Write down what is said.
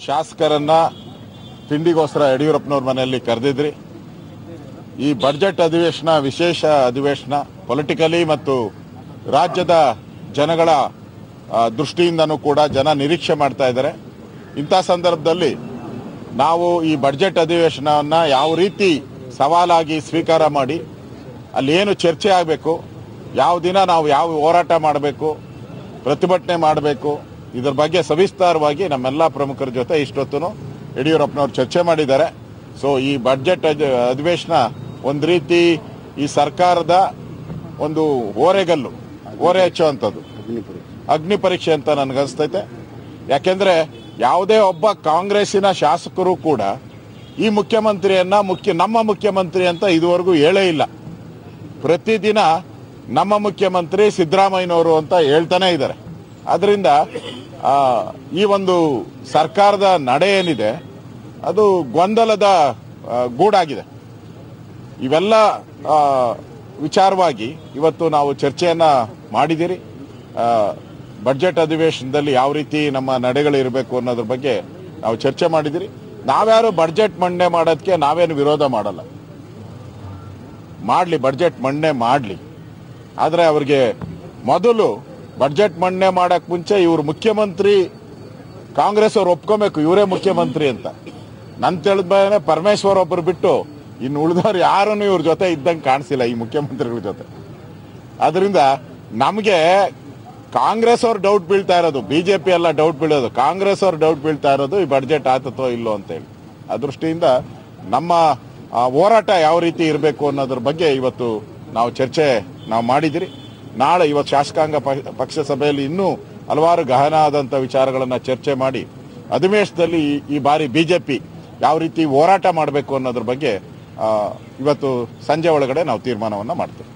ಶಾಸಕರನ್ನ ತಿಂಡಿಗೋಸ್ಕರ ಯಡಿಯೂರಪ್ಪನವ್ರ ಮನೆಯಲ್ಲಿ ಕರೆದಿದ್ರಿ. ಈ ಬಜೆಟ್ ಅಧಿವೇಶನ ವಿಶೇಷ ಅಧಿವೇಶನ ಪೊಲಿಟಿಕಲಿ ಮತ್ತು ರಾಜ್ಯದ ಜನಗಳ ದೃಷ್ಟಿಯಿಂದನೂ ಕೂಡ ಜನ ನಿರೀಕ್ಷೆ ಮಾಡ್ತಾ ಇದ್ದಾರೆ. ಇಂಥ ಸಂದರ್ಭದಲ್ಲಿ ನಾವು ಈ ಬಜೆಟ್ ಅಧಿವೇಶನವನ್ನು ಯಾವ ರೀತಿ ಸವಾಲಾಗಿ ಸ್ವೀಕಾರ ಮಾಡಿ ಅಲ್ಲಿ ಏನು ಚರ್ಚೆ ಆಗಬೇಕು, ಯಾವ ದಿನ ನಾವು ಯಾವ ಹೋರಾಟ ಮಾಡಬೇಕು, ಪ್ರತಿಭಟನೆ ಮಾಡಬೇಕು, ಇದರ ಬಗ್ಗೆ ಸವಿಸ್ತಾರವಾಗಿ ನಮ್ಮೆಲ್ಲ ಪ್ರಮುಖರ ಜೊತೆ ಇಷ್ಟೊತ್ತೂ ಯಡಿಯೂರಪ್ಪನವರು ಚರ್ಚೆ ಮಾಡಿದ್ದಾರೆ. ಸೊ ಈ ಬಜೆಟ್ ಅಧಿವೇಶನ ಒಂದು ರೀತಿ ಈ ಸರ್ಕಾರದ ಒಂದು ಓರೆ ಹಚ್ಚುವಂಥದ್ದು ಅಗ್ನಿ ಪರೀಕ್ಷೆ ಅಂತ ನನಗನ್ಸ್ತೈತೆ. ಯಾಕೆಂದ್ರೆ ಯಾವುದೇ ಒಬ್ಬ ಕಾಂಗ್ರೆಸ್ಸಿನ ಶಾಸಕರು ಕೂಡ ಈ ಮುಖ್ಯಮಂತ್ರಿಯನ್ನ ನಮ್ಮ ಮುಖ್ಯಮಂತ್ರಿ ಅಂತ ಇದುವರೆಗೂ ಹೇಳೇ ಇಲ್ಲ. ಪ್ರತಿದಿನ ನಮ್ಮ ಮುಖ್ಯಮಂತ್ರಿ ಸಿದ್ದರಾಮಯ್ಯನವರು ಅಂತ ಹೇಳ್ತಾನೆ ಇದ್ದಾರೆ. ಅದರಿಂದ ಈ ಒಂದು ಸರ್ಕಾರದ ನಡೆ ಏನಿದೆ ಅದು ಗೊಂದಲದ ಗೂಡಾಗಿದೆ. ಇವೆಲ್ಲ ವಿಚಾರವಾಗಿ ಇವತ್ತು ನಾವು ಚರ್ಚೆಯನ್ನ ಮಾಡಿದಿರಿ. ಬಜೆಟ್ ಅಧಿವೇಶನದಲ್ಲಿ ಯಾವ ರೀತಿ ನಮ್ಮ ನಡೆಗಳಿರಬೇಕು ಅನ್ನೋದ್ರ ಬಗ್ಗೆ ನಾವು ಚರ್ಚೆ ಮಾಡಿದಿರಿ. ನಾವ್ಯಾರು ಬಜೆಟ್ ಮಂಡನೆ ಮಾಡೋದಕ್ಕೆ ನಾವೇನು ವಿರೋಧ ಮಾಡಲ್ಲ, ಮಾಡಲಿ, ಬಜೆಟ್ ಮಂಡನೆ ಮಾಡಲಿ. ಆದರೆ ಅವ್ರಿಗೆ ಮೊದಲು ಬಜೆಟ್ ಮಂಡನೆ ಮಾಡಕ್ ಮುಂಚೆ ಇವರು ಮುಖ್ಯಮಂತ್ರಿ, ಕಾಂಗ್ರೆಸ್ ಅವ್ರು ಒಪ್ಕೋಬೇಕು ಇವರೇ ಮುಖ್ಯಮಂತ್ರಿ ಅಂತ. ನನ್ನ ತಿಳಿದ ಪರಮೇಶ್ವರ್ ಒಬ್ಬರು ಬಿಟ್ಟು ಇನ್ನು ಉಳಿದವ್ರು ಯಾರೂ ಇವ್ರ ಜೊತೆ ಇದ್ದಂಗೆ ಕಾಣಿಸಿಲ್ಲ ಈ ಮುಖ್ಯಮಂತ್ರಿಗಳ ಜೊತೆ. ಅದರಿಂದ ನಮಗೆ ಕಾಂಗ್ರೆಸ್ ಅವ್ರು ಡೌಟ್ ಬೀಳ್ತಾ ಇರೋದು, ಬಿಜೆಪಿ ಎಲ್ಲ ಡೌಟ್ ಬೀಳೋದು, ಕಾಂಗ್ರೆಸ್ ಅವ್ರು ಡೌಟ್ ಬೀಳ್ತಾ ಇರೋದು ಈ ಬಜೆಟ್ ಆತತೋ ಇಲ್ಲೋ ಅಂತೇಳಿ. ಆ ದೃಷ್ಟಿಯಿಂದ ನಮ್ಮ ಹೋರಾಟ ಯಾವ ರೀತಿ ಇರಬೇಕು ಅನ್ನೋದ್ರ ಬಗ್ಗೆ ಇವತ್ತು ನಾವು ಚರ್ಚೆ ಮಾಡಿದಿರಿ. ನಾಳೆ ಇವತ್ತು ಶಾಸಕಾಂಗ ಪಕ್ಷ ಸಭೆಯಲ್ಲಿ ಇನ್ನೂ ಹಲವಾರು ಗಹನ ಆದಂಥ ವಿಚಾರಗಳನ್ನು ಚರ್ಚೆ ಮಾಡಿ ಅಧಿವೇಶನದಲ್ಲಿ ಈ ಬಾರಿ ಬಿಜೆಪಿ ಯಾವ ರೀತಿ ಹೋರಾಟ ಮಾಡಬೇಕು ಅನ್ನೋದ್ರ ಬಗ್ಗೆ ಇವತ್ತು ಸಂಜೆ ಒಳಗಡೆ ನಾವು ತೀರ್ಮಾನವನ್ನು ಮಾಡ್ತೀವಿ.